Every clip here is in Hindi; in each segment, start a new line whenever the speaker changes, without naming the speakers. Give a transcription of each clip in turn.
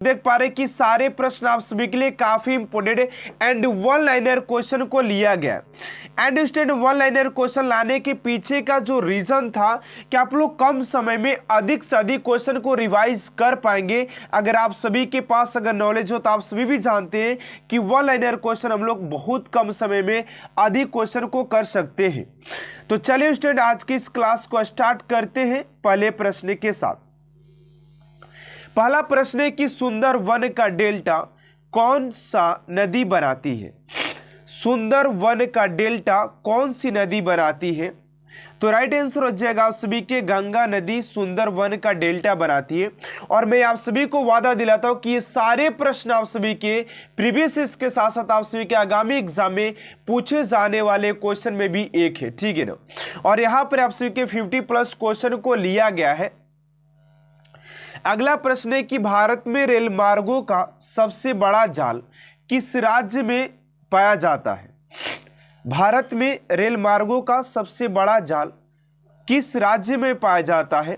देख पा रहे कि सारे प्रश्न आप सभी के लिए काफी important and one liner question को लिया गया and student one liner question लाने के पीछे का जो रीजन था कि आप लोग कम समय में अधिक से अधिक क्वेश्चन को रिवाइज कर पाएंगे। अगर आप सभी के पास अगर नॉलेज हो तो आप सभी भी जानते हैं कि वन लाइनर क्वेश्चन हम लोग बहुत कम समय में अधिक क्वेश्चन को कर सकते हैं। तो चलिए स्टूडेंट आज की इस क्लास को स्टार्ट करते हैं पहले प्रश्न के साथ। पहला प्रश्न है कि सुंदर वन का डेल्टा कौन सा नदी बनाती है। सुंदर वन का डेल्टा कौन सी नदी बनाती है? तो राइट आंसर हो जाएगा आप सभी के गंगा नदी सुंदर वन का डेल्टा बनाती है। और मैं आप सभी को वादा दिलाता हूं कि ये सारे प्रश्न आप सभी के प्रीवियस के साथ साथ आप सभी के आगामी एग्जाम में पूछे जाने वाले क्वेश्चन में भी एक है, ठीक है ना। और यहां पर आप सभी के 50+ क्वेश्चन को लिया गया है। अगला प्रश्न है कि भारत में रेल मार्गों का सबसे बड़ा जाल किस राज्य में पाया जाता है। भारत में रेल मार्गों का सबसे बड़ा जाल किस राज्य में पाया जाता है?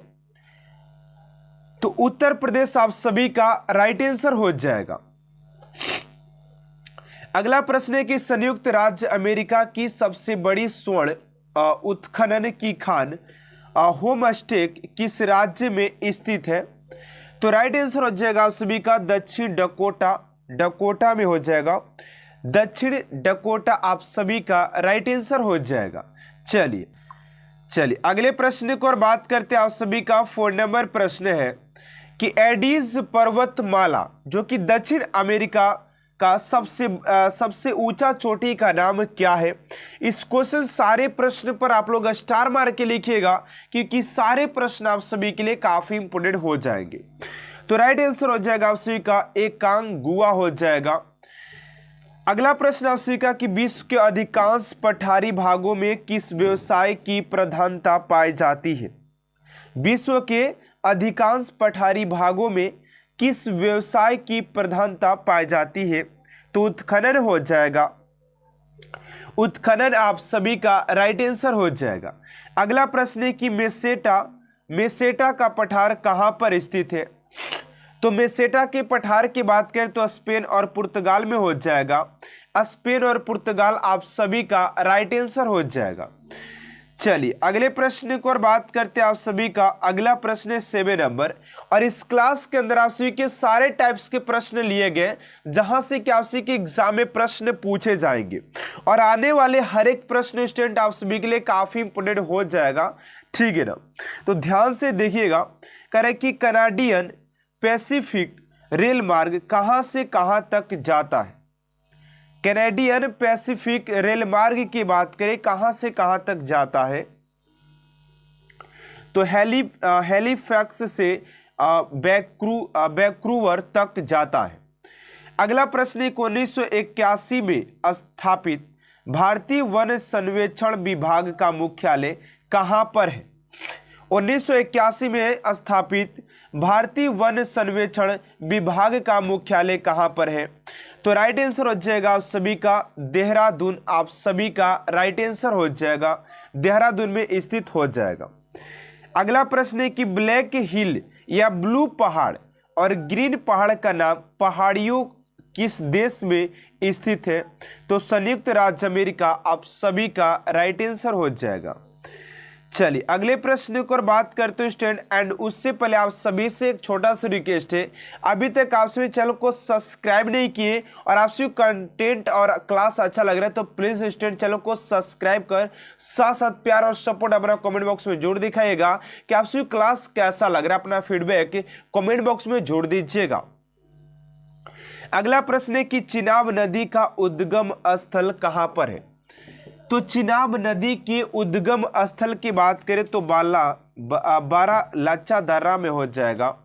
तो उत्तर प्रदेश आप सभी का राइट आंसर हो जाएगा। अगला प्रश्न है कि संयुक्त राज्य अमेरिका की सबसे बड़ी स्वर्ण उत्खनन की खान होम स्टे किस राज्य में स्थित है? तो राइट आंसर हो जाएगा आप सभी का दक्षिण डकोटा में हो जाएगा। दक्षिण डकोटा आप सभी का राइट आंसर हो जाएगा। चलिए अगले प्रश्न को और बात करते हैं। आप सभी का 4 नंबर प्रश्न है कि एडीज पर्वतमाला जो कि दक्षिण अमेरिका का सबसे ऊंचा चोटी का नाम क्या है। इस क्वेश्चन सारे प्रश्न पर आप लोग स्टार मार के लिखिएगा क्योंकि सारे प्रश्न आप सभी के लिए काफी इंपोर्टेंट हो जाएंगे। तो राइट आंसर हो जाएगा आप सभी का एकांगुआ हो जाएगा। अगला प्रश्न आप सभी का कि विश्व के अधिकांश पठारी भागों में किस व्यवसाय की प्रधानता पाई जाती है। विश्व के अधिकांश पठारी भागों में किस व्यवसाय की प्रधानता पाई जाती है? तो उत्खनन हो जाएगा। उत्खनन आप सभी का राइट आंसर हो जाएगा। अगला प्रश्न है कि मेसेटा का पठार कहां पर स्थित है। तो मेसेटा के पठार की बात करें तो स्पेन और पुर्तगाल में हो जाएगा। स्पेन और पुर्तगाल आप सभी का राइट आंसर हो जाएगा। चलिए अगले प्रश्न को और बात करते हैं आप सभी का। अगला प्रश्न है 7 नंबर और इस क्लास के अंदर आप सभी के सारे टाइप्स के प्रश्न लिए गए जहां से कि आप सभी के एग्जाम में प्रश्न पूछे जाएंगे और आने वाले हर एक प्रश्न स्टूडेंट आप सभी के लिए काफी इंपोर्टेंट हो जाएगा, ठीक है ना। तो ध्यान से देखिएगा। करें कि कनाडियन पैसिफिक रेल मार्ग कहां से कहां तक जाता है। कैनेडियन पैसिफिक रेल मार्ग की बात करें कहां से कहां तक जाता है। तो हैलीफैक्स से वैंकूवर तक जाता है। अगला प्रश्न 1981 में स्थापित भारतीय वन सर्वेक्षण विभाग का मुख्यालय कहां पर है। 1981 में स्थापित भारतीय वन सर्वेक्षण विभाग का मुख्यालय कहां पर है। तो राइट आंसर हो जाएगा आप सभी का देहरादून। आप सभी का राइट आंसर हो जाएगा देहरादून में स्थित हो जाएगा। अगला प्रश्न है कि ब्लैक हिल या ब्लू पहाड़ और ग्रीन पहाड़ का नाम पहाड़ियों किस देश में स्थित है। तो संयुक्त राज्य अमेरिका आप सभी का राइट आंसर हो जाएगा। चलिए अगले प्रश्न को और बात करते हैं स्टूडेंट एंड उससे पहले आप सभी से एक छोटा सा रिक्वेस्ट है। अभी तक आप सभी चैनल को सब्सक्राइब नहीं किए और आप सभी कंटेंट और क्लास अच्छा लग रहा है तो प्लीज स्टूडेंट चैनल को सब्सक्राइब कर साथ साथ प्यार और सपोर्ट अपना कमेंट बॉक्स में जोड़ दिखाइएगा कि आप सभी क्लास कैसा लग रहा है। अपना फीडबैक कमेंट बॉक्स में जोड़ दीजिएगा। अगला प्रश्न है कि चिनाब नदी का उद्गम स्थल कहां पर है। तो चिनाब नदी के उद्गम स्थल की बात करें तो बारालाचा में हो जाएगा।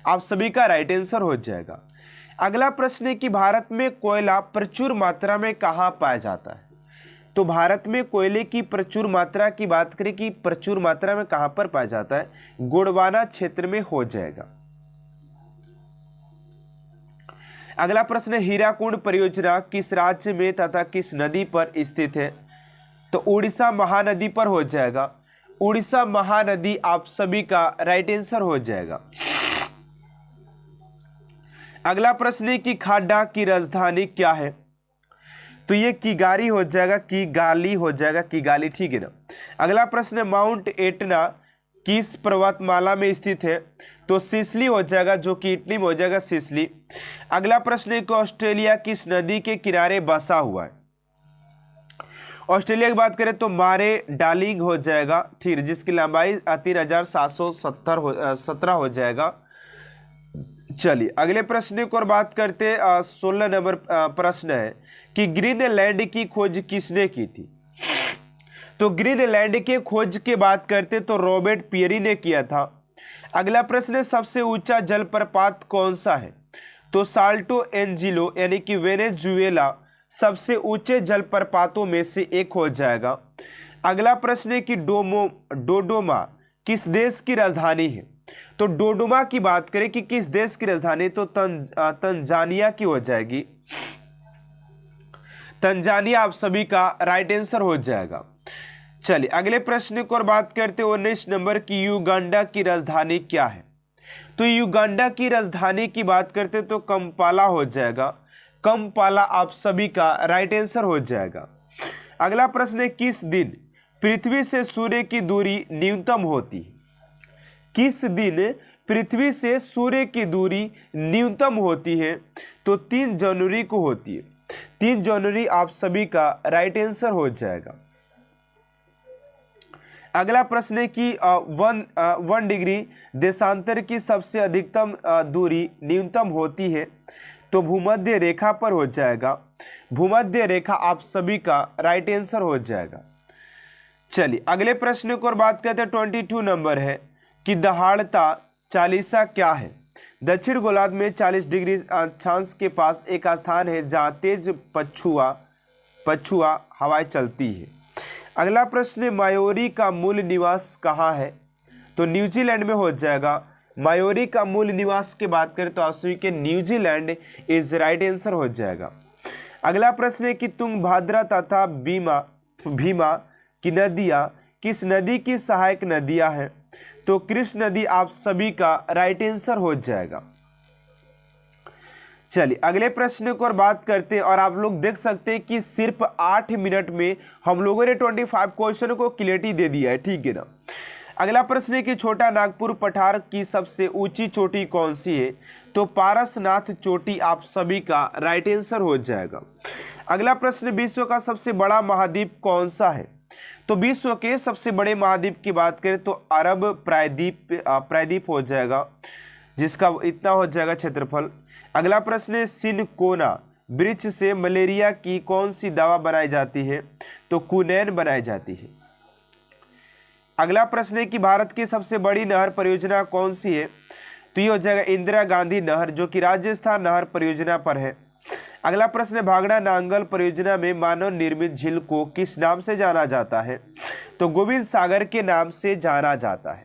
आप सभी का राइट आंसर हो जाएगा। अगला प्रश्न है कि भारत में कोयला प्रचुर मात्रा में कहां पाया जाता है। तो भारत में कोयले की प्रचुर मात्रा की बात करें कि प्रचुर मात्रा में कहां पर पाया जाता है। गोंडवाना क्षेत्र में हो जाएगा। अगला प्रश्न है हीराकुंड परियोजना किस राज्य में तथा किस नदी पर स्थित है। तो उड़ीसा महानदी पर हो जाएगा। उड़ीसा महानदी आप सभी का राइट आंसर हो जाएगा। अगला प्रश्न है कि खाडा की राजधानी क्या है? तो ये किगाली हो जाएगा, किगाली हो जाएगा, किगाली, ठीक है ना। अगला प्रश्न है माउंट एटना किस पर्वतमाला में स्थित है? तो सिसली हो जाएगा, जो कि इटली में हो जाएगा, सिसली। अगला प्रश्न है कि ऑस्ट्रेलिया किस नदी के किनारे बसा हुआ है? ऑस्ट्रेलिया की बात करें तो मारे डार्लिंग हो जाएगा, ठीक है, जिसकी लंबाई 3717 हो जाएगा। चलिए अगले प्रश्न की ओर बात करते 16 नंबर प्रश्न है कि ग्रीनलैंड की खोज किसने की थी? तो ग्रीनलैंड के खोज की बात करते तो रॉबर्ट पियरी ने किया था। अगला प्रश्न है सबसे ऊंचा जलप्रपात कौन सा है? तो साल्टो एंजिलो यानी कि वेनेजुएला सबसे ऊंचे जलप्रपातों में से एक हो जाएगा। अगला प्रश्न है कि डोडोमा किस देश की राजधानी है? तो डोडोमा की बात करें कि किस देश की राजधानी, तो तंजानिया की हो जाएगी। तंजानिया आप सभी का राइट आंसर हो जाएगा। चलिए अगले प्रश्न की ओर बात करते 19 नंबर की युगांडा की राजधानी क्या है? तो युगांडा की राजधानी की बात करते तो कंपाला हो जाएगा। कंपाला आप सभी का राइट आंसर हो जाएगा। अगला प्रश्न है किस दिन पृथ्वी से सूर्य की दूरी न्यूनतम होती है? किस दिन पृथ्वी से सूर्य की दूरी न्यूनतम होती है? तो 3 जनवरी को होती है। 3 जनवरी आप सभी का राइट आंसर हो जाएगा। अगला प्रश्न है कि 1 डिग्री देशांतर की सबसे अधिकतम दूरी न्यूनतम होती है? तो भूमध्य रेखा पर हो जाएगा। भूमध्य रेखा आप सभी का राइट आंसर हो जाएगा। चलिए अगले प्रश्न की ओर बात करते हैं 22 नंबर है कि दहाड़ता चालीसा क्या है? दक्षिण गोलार्ध में 40 डिग्री अक्षांश के पास एक स्थान है जहाँ तेज पछुआ हवाएं चलती है। अगला प्रश्न मायोरी का मूल निवास कहाँ है? तो न्यूजीलैंड में हो जाएगा। मायोरी का मूल निवास की बात करें तो आप के न्यूजीलैंड इज राइट आंसर हो जाएगा। अगला प्रश्न है कि तुंगभद्रा तथा भीमा की नदियाँ किस नदी की सहायक नदियाँ हैं? तो कृष्ण नदी आप सभी का राइट आंसर हो जाएगा। चलिए अगले प्रश्न की ओर बात करते हैं और आप लोग देख सकते हैं कि सिर्फ 8 मिनट में हम लोगों ने 25 क्वेश्चन को क्लियरिटी दे दिया है, ठीक है ना। अगला प्रश्न है कि छोटा नागपुर पठार की सबसे ऊंची चोटी कौन सी है? तो पारसनाथ चोटी आप सभी का राइट आंसर हो जाएगा। अगला प्रश्न विश्व का सबसे बड़ा महाद्वीप कौन सा है? तो विश्व के सबसे बड़े महाद्वीप की बात करें तो अरब प्रायद्वीप हो जाएगा, जिसका इतना हो जाएगा क्षेत्रफल। अगला प्रश्न है सिनकोना वृक्ष से मलेरिया की कौन सी दवा बनाई जाती है? तो क्विनैन बनाई जाती है। अगला प्रश्न है कि भारत की सबसे बड़ी नहर परियोजना कौन सी है? तो ये हो जाएगा इंदिरा गांधी नहर, जो कि राजस्थान नहर परियोजना पर है। अगला प्रश्न है भागड़ा नांगल परियोजना में मानव निर्मित झील को किस नाम से जाना जाता है? तो गोविंद सागर के नाम से जाना जाता है।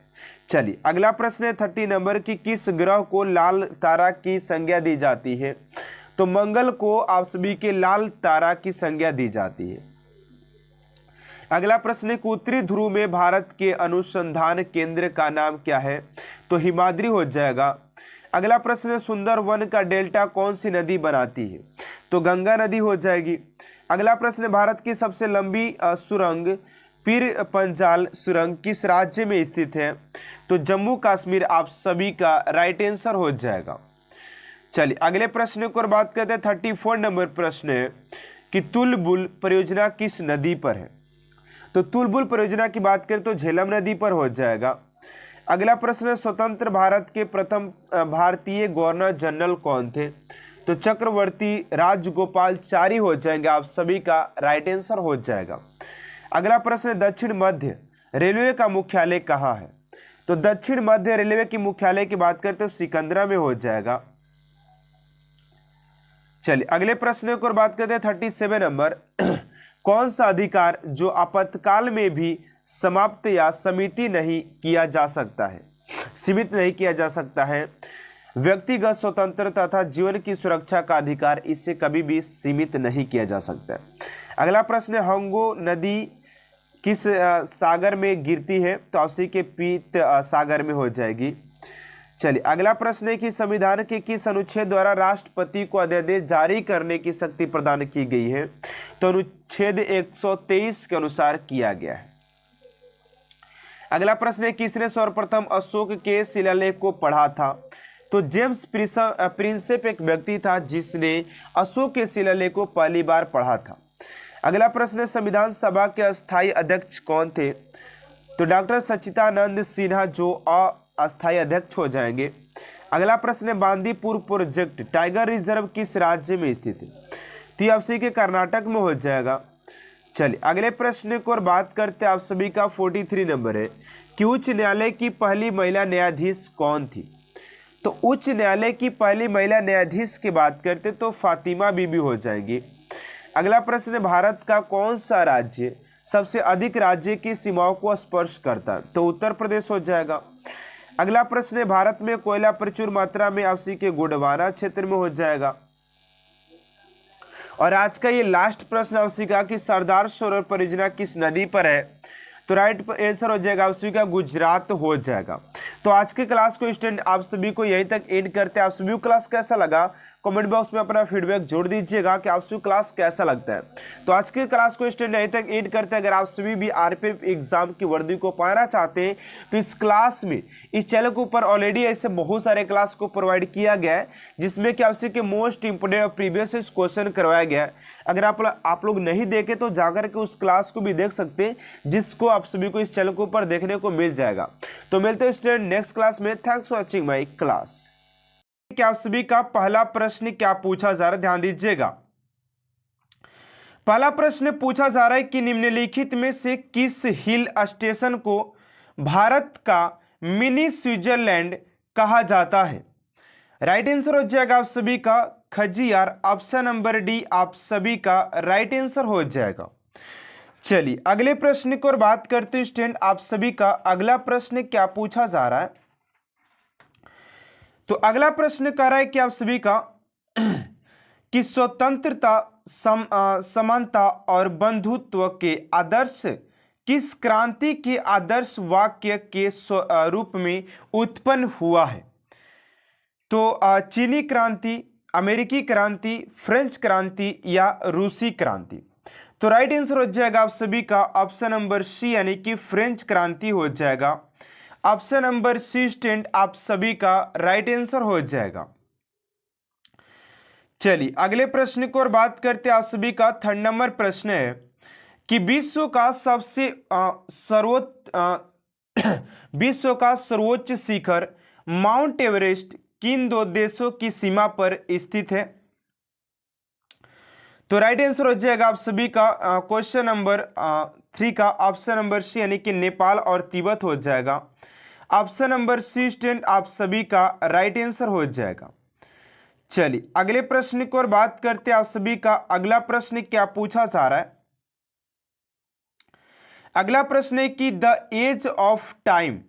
चलिए अगला प्रश्न है 30 नंबर की किस ग्रह को लाल तारा की संज्ञा दी जाती है? तो मंगल को आप सभी के लाल तारा की संज्ञा दी जाती है। अगला प्रश्न है उत्तरी ध्रुव में भारत के अनुसंधान केंद्र का नाम क्या है? तो हिमाद्री हो जाएगा। अगला प्रश्न है सुंदरवन का डेल्टा कौन सी नदी बनाती है? तो गंगा नदी हो जाएगी। अगला प्रश्न है भारत की सबसे लंबी सुरंग पीर पंजाल सुरंग किस राज्य में स्थित है? तो जम्मू कश्मीर आप सभी का राइट आंसर हो जाएगा। चलिए अगले प्रश्न की ओर बात करते हैं 34 नंबर प्रश्न है कि तुलबुल परियोजना किस नदी पर है? तो तुलबुल परियोजना की बात करें तो झेलम नदी पर हो जाएगा। अगला प्रश्न है स्वतंत्र भारत के प्रथम भारतीय गवर्नर जनरल कौन थे? तो चक्रवर्ती राजगोपालचारी हो जाएंगे, आप सभी का राइट आंसर हो जाएगा। अगला प्रश्न दक्षिण मध्य रेलवे का मुख्यालय कहाँ है? तो दक्षिण मध्य रेलवे की मुख्यालय की बात करते तो सिकंदरा में हो जाएगा। चलिए अगले प्रश्न की ओर बात करते हैं 37 नंबर कौन सा अधिकार जो आपातकाल में भी समाप्त या सीमित नहीं किया जा सकता है? व्यक्तिगत स्वतंत्रता तथा जीवन की सुरक्षा का अधिकार, इससे कभी भी सीमित नहीं किया जा सकता है। अगला प्रश्न है होंगो नदी किस सागर में गिरती है? तो आपसी के पीत सागर में हो जाएगी। चलिए अगला प्रश्न है कि संविधान के किस अनुच्छेद द्वारा राष्ट्रपति को अध्यादेश जारी करने की शक्ति प्रदान की गई है? तो अनुच्छेद 123 के अनुसार किया गया है। अगला प्रश्न है किसने सर्वप्रथम अशोक के शिलालेख को पढ़ा था? तो जेम्स प्रिंसेप एक व्यक्ति था जिसने अशोक के शिलालेख को पहली बार पढ़ा था। अगला प्रश्न है संविधान सभा के अस्थायी अध्यक्ष कौन थे? तो डॉक्टर सच्चिदानंद सिन्हा जो अस्थायी अध्यक्ष हो जाएंगे। अगला प्रश्न है बांदीपुर प्रोजेक्ट टाइगर रिजर्व किस राज्य में स्थित है? तो ये आप सभी के कर्नाटक में हो जाएगा। चलिए अगले प्रश्न को और बात करते हैं, आप सभी का 43 नंबर है कि उच्च न्यायालय की पहली महिला न्यायाधीश कौन थी? तो उच्च न्यायालय की पहली महिला न्यायाधीश की बात करते तो फातिमा बीबी हो जाएंगी। अगला प्रश्न है भारत का कौन सा राज्य सबसे अधिक राज्य की सीमाओं को स्पर्श करता है? तो उत्तर प्रदेश हो जाएगा। अगला प्रश्न है भारत में कोयला प्रचुर मात्रा में आपसी के गोंडवाना क्षेत्र में हो जाएगा। और आज का ये लास्ट प्रश्न आपसी का कि सरदार सरोवर परियोजना किस नदी पर है? तो राइट आंसर हो जाएगा आपसी का गुजरात हो जाएगा। तो आज के क्लास को स्टूडेंट आप सभी को यहीं तक एंड करते हैं। आप सभी को क्लास कैसा लगा कमेंट बॉक्स में अपना फीडबैक जोड़ दीजिएगा कि आप सभी क्लास कैसा लगता है। तो आज के क्लास को स्टूडेंट यहीं तक एंड करते हैं। अगर आप सभी भी आरपीएफ एग्जाम की वर्दी को पाना चाहते हैं तो इस क्लास में इस चैनल के ऊपर ऑलरेडी ऐसे बहुत सारे क्लास को प्रोवाइड किया गया है जिसमें कि आपसे के मोस्ट इंपोर्टेंट और प्रीवियस क्वेश्चन करवाया गया है। अगर आप लोग नहीं देखे तो जाकर के उस क्लास को भी देख सकते हैं जिसको आप सभी को इस चैनल के ऊपर देखने को मिल जाएगा। तो मिलते हैं स्टूडेंट नेक्स्ट क्लास में। Thanks for watching my class. क्या आप सभी का पहला प्रश्न क्या पूछा जा रहा है, ध्यान दीजिएगा। पहला प्रश्न पूछा जा रहा है कि निम्नलिखित में से किस हिल स्टेशन को भारत का मिनी स्विट्जरलैंड कहा जाता है? राइट आंसर हो जाएगा आप सभी का खजियार। ऑप्शन नंबर डी आप सभी का राइट आंसर हो जाएगा। चलिए अगले प्रश्न की ओर बात करते हैं स्टूडेंट। आप सभी का अगला प्रश्न क्या पूछा जा रहा है? तो अगला प्रश्न कह रहा है कि आप सभी का कि स्वतंत्रता समानता और बंधुत्व के आदर्श किस क्रांति के आदर्श वाक्य के रूप में उत्पन्न हुआ है? तो चीनी क्रांति, अमेरिकी क्रांति, फ्रेंच क्रांति या रूसी क्रांति? तो राइट आंसर हो जाएगा आप सभी का ऑप्शन नंबर सी यानी कि फ्रेंच क्रांति हो जाएगा। ऑप्शन नंबर सी स्टूडेंट आप सभी का राइट आंसर हो जाएगा। चलिए अगले प्रश्न को और बात करते हैं। आप सभी का 3rd नंबर प्रश्न है कि विश्व का सर्वोच्च शिखर माउंट एवरेस्ट किन दो देशों की सीमा पर स्थित है? तो राइट आंसर हो जाएगा आप सभी का क्वेश्चन नंबर 3 का ऑप्शन नंबर सी यानी कि नेपाल और तिब्बत हो जाएगा। ऑप्शन नंबर सी स्टूडेंट आप सभी का राइट आंसर हो जाएगा। चलिए अगले प्रश्न की ओर बात करते हैं। आप सभी का अगला प्रश्न क्या पूछा जा रहा है? अगला प्रश्न है कि द एज ऑफ टाइम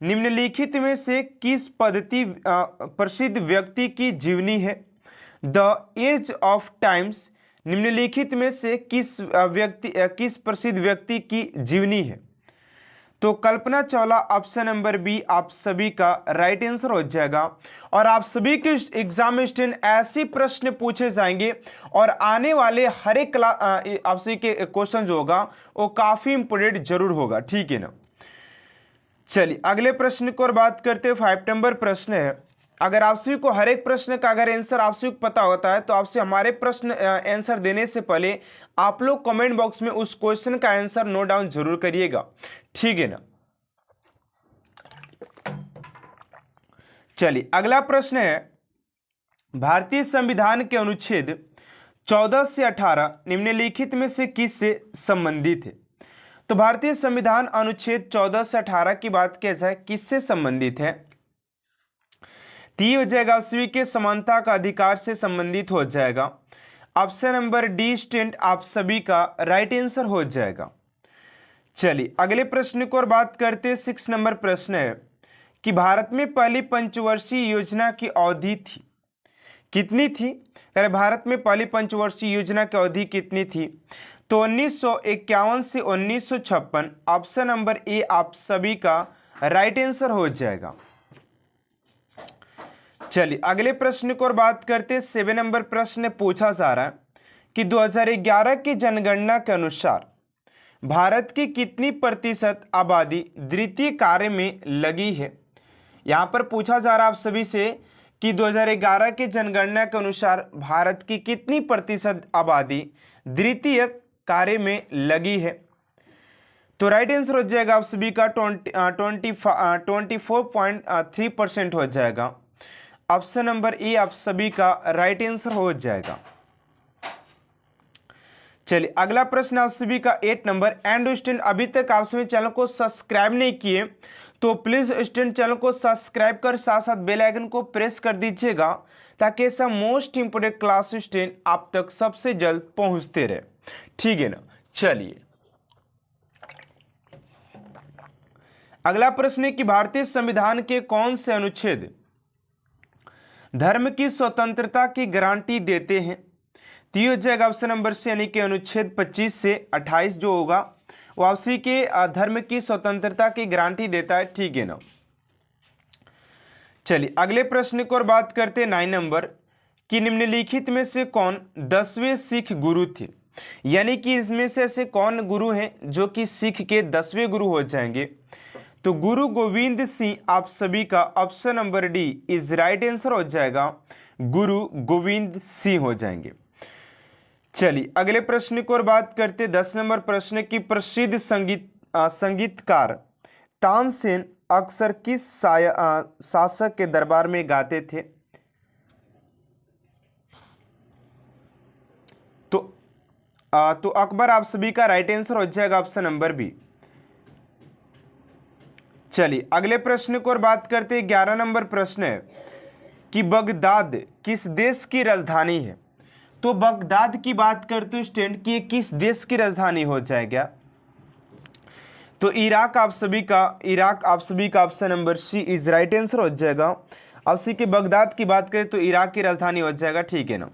निम्नलिखित में से किस पद्धति प्रसिद्ध व्यक्ति की जीवनी है? द एज ऑफ टाइम्स निम्नलिखित में से किस प्रसिद्ध व्यक्ति की जीवनी है? तो Kalpana Chawla option number B आप सभी का राइट आंसर हो जाएगा। और आप सभी के एग्जाम में स्टूडेंट ऐसे प्रश्न पूछे जाएंगे और आने वाले हर एक आप सभी के क्वेश्चन जो होगा वो काफी इंपोर्टेंट जरूर होगा, ठीक है ना। चलिए अगले प्रश्न को और बात करते हैं। 5 नंबर प्रश्न है। अगर आप सभी को हर एक प्रश्न का अगर आंसर आप सभी को पता होता है तो आपसे हमारे प्रश्न आंसर देने से पहले आप लोग कमेंट बॉक्स में उस क्वेश्चन का आंसर नोट डाउन जरूर करिएगा, ठीक है ना। चलिए अगला प्रश्न है भारतीय संविधान के अनुच्छेद 14 से 18 निम्नलिखित में से किससे संबंधित है? तो भारतीय संविधान अनुच्छेद 14 से 18 की बात किया जाए किससे संबंधित है? ती हो जाएगा सभी के समानता का अधिकार से संबंधित हो जाएगा। ऑप्शन नंबर डी स्टूडेंट आप सभी का राइट आंसर हो जाएगा। चलिए अगले प्रश्न को और बात करते हैं। 6 नंबर प्रश्न है कि भारत में पहली पंचवर्षीय योजना की अवधि थी कितनी थी? अरे भारत में पहली पंचवर्षीय योजना की अवधि कितनी थी? तो 1951 से 1956। ऑप्शन नंबर ए आप सभी का राइट आंसर हो जाएगा। चलिए अगले प्रश्न को और बात करते 7 नंबर प्रश्न पूछा जा रहा है कि 2011 की जनगणना के अनुसार भारत की कितनी प्रतिशत आबादी द्वितीय कार्य में लगी है। यहाँ पर पूछा जा रहा है आप सभी से कि 2011 की जनगणना के अनुसार भारत की कितनी प्रतिशत आबादी द्वितीय कार्य में लगी है। तो राइट आंसर हो जाएगा आप सभी का 24.3% हो जाएगा। ऑप्शन नंबर ए आप सभी का राइट आंसर हो जाएगा। चलिए अगला प्रश्न आप सभी का 8 नंबर। एंड स्टूडेंट अभी तक आप सभी चैनल को सब्सक्राइब नहीं किए तो प्लीज स्टूडेंट चैनल को सब्सक्राइब कर साथ साथ बेल आइकन को प्रेस कर दीजिएगा ताकि ऐसा मोस्ट इंपोर्टेंट क्लास स्टूडेंट आप तक सबसे जल्द पहुंचते रहे, ठीक है ना। चलिए अगला प्रश्न है कि भारतीय संविधान के कौन से अनुच्छेद धर्म की स्वतंत्रता की गारंटी देते हैं। तो ये हो जाएगा ऑप्शन नंबर से यानी कि अनुच्छेद 25 से 28 जो होगा वो आपसी के धर्म की स्वतंत्रता की गारंटी देता है, ठीक है ना। चलिए अगले प्रश्न को और बात करते हैं 9 नंबर कि निम्नलिखित में से कौन 10वें सिख गुरु थे। यानी कि इसमें से ऐसे कौन गुरु हैं जो कि सिख के 10वें गुरु हो जाएंगे। तो गुरु गोविंद सिंह आप सभी का option number D is right answer हो जाएगा, गुरु गोविंद सिंह हो जाएंगे। चलिए अगले प्रश्न को और बात करते 10 नंबर प्रश्न की प्रसिद्ध संगीतकार तानसेन अक्सर किस शासक के दरबार में गाते थे। तो अकबर आप सभी का राइट आंसर हो जाएगा ऑप्शन नंबर बी। चलिए अगले प्रश्न को और बात करते 11 नंबर प्रश्न है कि बगदाद किस देश की राजधानी है। तो बगदाद की बात करते स्टूडेंट कि किस देश की राजधानी हो जाएगा। तो इराक आप सभी का option number C is right answer हो जाएगा। अब सी के बगदाद की बात करें तो इराक की राजधानी हो जाएगा, ठीक है ना।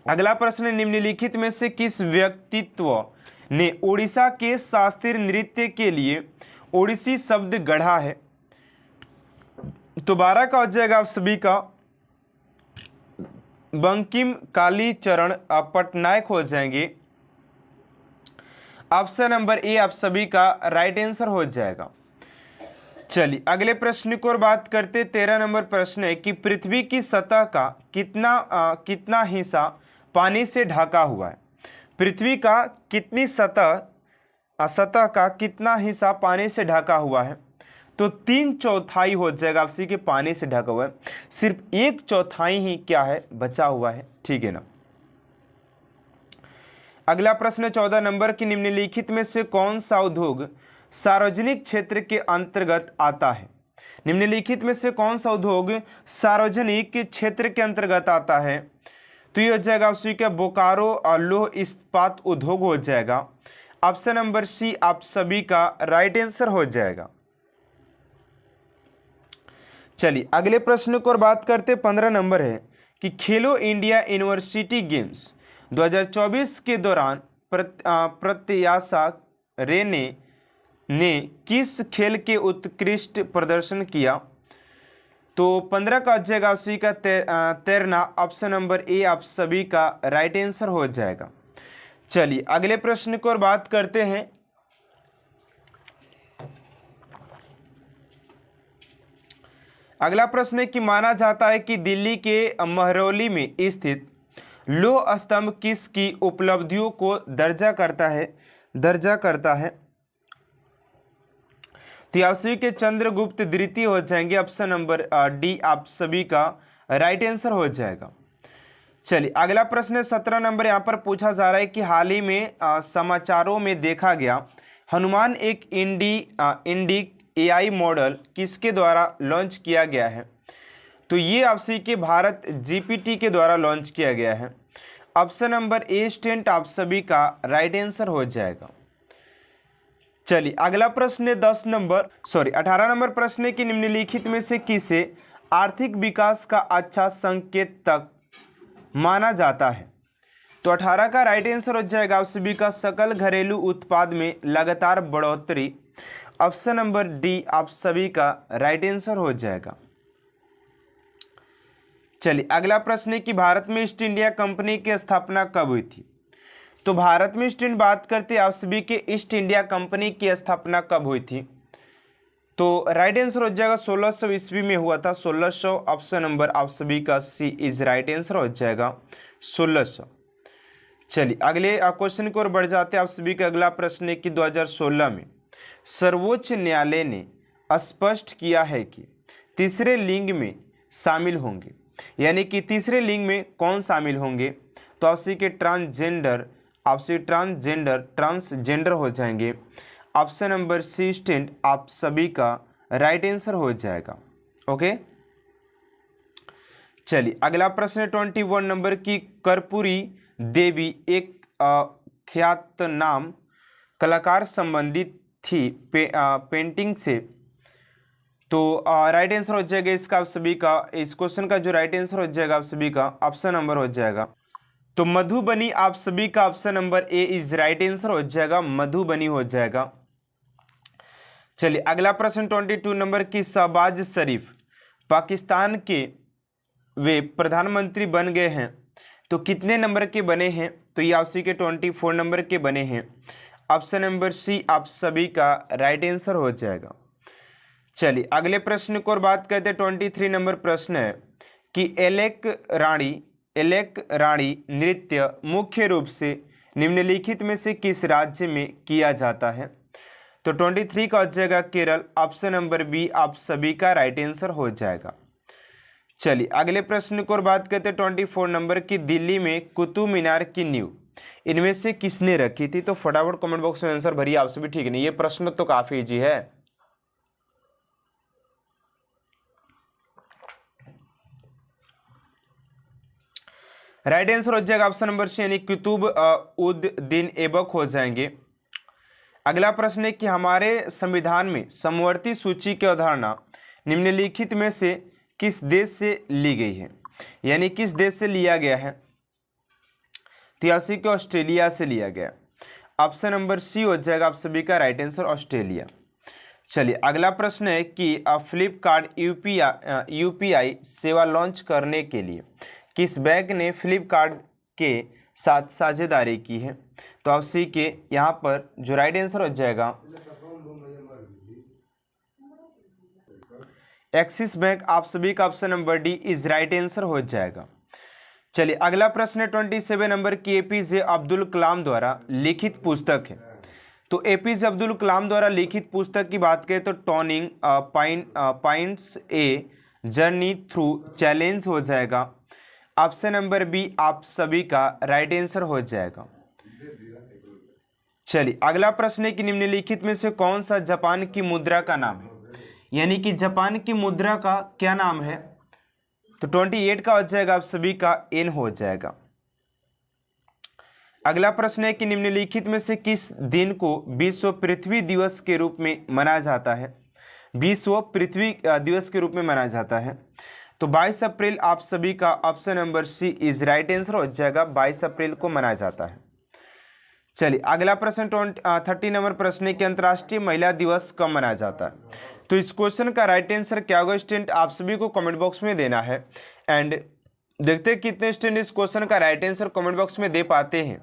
अगला प्रश्न निम्नलिखित में से किस व्यक्तित्व ने ओडिशा के शास्त्रीय नृत्य के लिए ओडिसी शब्द गढ़ा है। तो 12 का हो जाएगा आप सभी का बंकिम कालीचरण पटनायक हो जाएंगे। ऑप्शन नंबर ए आप सभी का राइट आंसर हो जाएगा। चलिए अगले प्रश्न को और बात करते 13 नंबर प्रश्न है कि पृथ्वी की सतह का कितना हिस्सा पानी से ढका हुआ है। पृथ्वी का कितनी सतह का कितना हिस्सा पानी से ढका हुआ है। तो 3/4 हो जाएगा आपसी के पानी से ढका हुआ है, सिर्फ 1/4 ही क्या है बचा हुआ है, ठीक है ना। अगला प्रश्न 14 नंबर की निम्नलिखित में से कौन सा उद्योग सार्वजनिक क्षेत्र के अंतर्गत आता है। निम्नलिखित में से कौन सा उद्योग सार्वजनिक क्षेत्र के अंतर्गत आता है। तो ये हो जाएगा आपसी का बोकारो और लौह इस्पात उद्योग हो जाएगा। ऑप्शन नंबर सी आप सभी का राइट आंसर हो जाएगा। चलिए अगले प्रश्न को और बात करते 15 नंबर है कि खेलो इंडिया यूनिवर्सिटी गेम्स 2024 के दौरान प्रत्याशा रेने ने किस खेल के उत्कृष्ट प्रदर्शन किया। तो 15 का जगह उसी का तैरना ऑप्शन नंबर ए आप सभी का राइट आंसर हो जाएगा। चलिए अगले प्रश्न को और बात करते हैं। अगला प्रश्न है कि माना जाता है कि दिल्ली के महरौली में स्थित लौह स्तंभ किसकी उपलब्धियों को दर्जा करता है। तो आप सभी के चंद्रगुप्त द्वितीय हो जाएंगे। ऑप्शन नंबर डी आप सभी का राइट आंसर हो जाएगा। चलिए अगला प्रश्न 17 नंबर यहाँ पर पूछा जा रहा है कि हाल ही में समाचारों में देखा गया हनुमान एक इंडी AI मॉडल किसके द्वारा लॉन्च किया गया है। तो ये आपसी के भारत GPT के द्वारा लॉन्च किया गया है। ऑप्शन नंबर ए स्टूडेंट आप सभी का राइट आंसर हो जाएगा। चलिए अगला प्रश्न 18 नंबर प्रश्न की निम्नलिखित में से किसे आर्थिक विकास का अच्छा संकेतक माना जाता है। तो 18 का राइट आंसर हो जाएगा आप सभी का सकल घरेलू उत्पाद में लगातार बढ़ोतरी। ऑप्शन नंबर डी आप सभी का राइट आंसर हो जाएगा। चलिए अगला प्रश्न है कि भारत में ईस्ट इंडिया कंपनी की स्थापना कब हुई थी। तो भारत में ईस्ट इंडिया बात करते हैं आप सभी के ईस्ट इंडिया कंपनी की स्थापना कब हुई थी। तो राइट आंसर हो जाएगा 1600 ईस्वी में हुआ था। 1600 ऑप्शन नंबर आप सभी का सी इज राइट आंसर हो जाएगा 1600। चलिए अगले क्वेश्चन की ओर बढ़ जाते हैं। आप सभी का अगला प्रश्न है कि 2016 में सर्वोच्च न्यायालय ने स्पष्ट किया है कि तीसरे लिंग में शामिल होंगे, यानी कि तीसरे लिंग में कौन शामिल होंगे। तो आपसे के ट्रांसजेंडर, आपसे ट्रांसजेंडर हो जाएंगे। ऑप्शन नंबर सी स्टूडेंट आप सभी का राइट आंसर हो जाएगा। ओके चलिए अगला प्रश्न है 21 नंबर की कर्पूरी देवी एक ख्यातनाम कलाकार संबंधित थी पेंटिंग से। तो राइट आंसर हो जाएगा इसका आप सभी का, इस क्वेश्चन का जो राइट आंसर हो जाएगा आप सभी का ऑप्शन नंबर हो जाएगा तो मधुबनी। आप सभी का option number A is right answer हो जाएगा, मधुबनी हो जाएगा। चलिए अगला प्रश्न 22 नंबर की शहबाज शरीफ पाकिस्तान के वे प्रधानमंत्री बन गए हैं, तो कितने नंबर के बने हैं। तो ये आप सभी के 24 नंबर के बने हैं। ऑप्शन नंबर सी आप सभी का राइट आंसर हो जाएगा। चलिए अगले प्रश्न को और बात करते हैं। 23 नंबर प्रश्न है कि एलेक रानी नृत्य मुख्य रूप से निम्नलिखित में से किस राज्य में किया जाता है। तो 23 का हो जाएगा केरल। ऑप्शन नंबर बी आप सभी का राइट आंसर हो जाएगा। चलिए अगले प्रश्न को और बात करते हैं 24 नंबर की दिल्ली में कुतुब मीनार की नींव इनमें से किसने रखी थी। तो फटाफट कमेंट बॉक्स में आंसर भरिए आप सभी, ठीक नहीं। ये प्रश्न तो काफी इजी है। राइट आंसर हो जाएगा ऑप्शन नंबर सी यानी कुतुब उद दीन ऐबक हो जाएंगे। अगला प्रश्न है कि हमारे संविधान में समवर्ती सूची की अवधारणा निम्नलिखित में से किस देश से ली गई है, यानी किस देश से लिया गया है। तो आपसी को ऑस्ट्रेलिया से लिया गया। ऑप्शन नंबर सी हो जाएगा आप सभी का राइट आंसर ऑस्ट्रेलिया। चलिए अगला प्रश्न है कि फ्लिपकार्ट यूपीआई सेवा लॉन्च करने के लिए किस बैंक ने फ्लिपकार्ट के साथ साझेदारी की है। तो आप सी के यहाँ पर जो राइट आंसर हो जाएगा एक्सिस बैंक। आप सभी का option number D is right answer हो जाएगा। चलिए अगला प्रश्न है 27 नंबर की एपीजे अब्दुल कलाम द्वारा लिखित पुस्तक है। तो एपीजे अब्दुल कलाम द्वारा लिखित पुस्तक की बात करें तो turning points a journey through challenge हो जाएगा। ऑप्शन नंबर बी आप सभी का राइट आंसर हो जाएगा। चलिए अगला प्रश्न है कि निम्नलिखित में से कौन सा जापान की मुद्रा का नाम है, यानी कि जापान की मुद्रा का क्या नाम है। तो 28 का हो जाएगा आप सभी का एन हो जाएगा। अगला प्रश्न है कि निम्नलिखित में से किस दिन को विश्व पृथ्वी दिवस के रूप में मनाया जाता है। विश्व पृथ्वी दिवस के रूप में मनाया जाता है। तो 22 अप्रैल आप सभी का option number C is right answer हो जाएगा। 22 अप्रैल को मनाया जाता है। चलिए अगला प्रश्न 30 नंबर प्रश्न है कि अंतर्राष्ट्रीय महिला दिवस कब मनाया जाता है। तो इस क्वेश्चन का राइट आंसर क्या होगा स्टूडेंट, आप सभी को कमेंट बॉक्स में देना है। एंड देखते हैं कितने स्टूडेंट इस क्वेश्चन का राइट आंसर कमेंट बॉक्स में दे पाते हैं।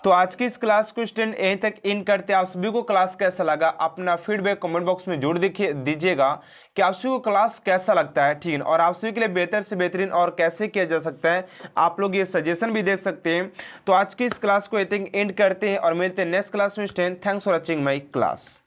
तो आज की इस क्लास को स्टूडेंट यहीं तक इन करते हैं। आप सभी को क्लास कैसा लगा अपना फीडबैक कमेंट बॉक्स में जरूर दीजिएगा कि आप सभी को क्लास कैसा लगता है, ठीक है। और आप सभी के लिए बेहतर से बेहतरीन और कैसे किया जा सकता है आप लोग ये सजेशन भी दे सकते हैं। तो आज की इस क्लास को यहीं तक एंड करते हैं और मिलते हैं नेक्स्ट क्लास में student. Thanks for watching my class.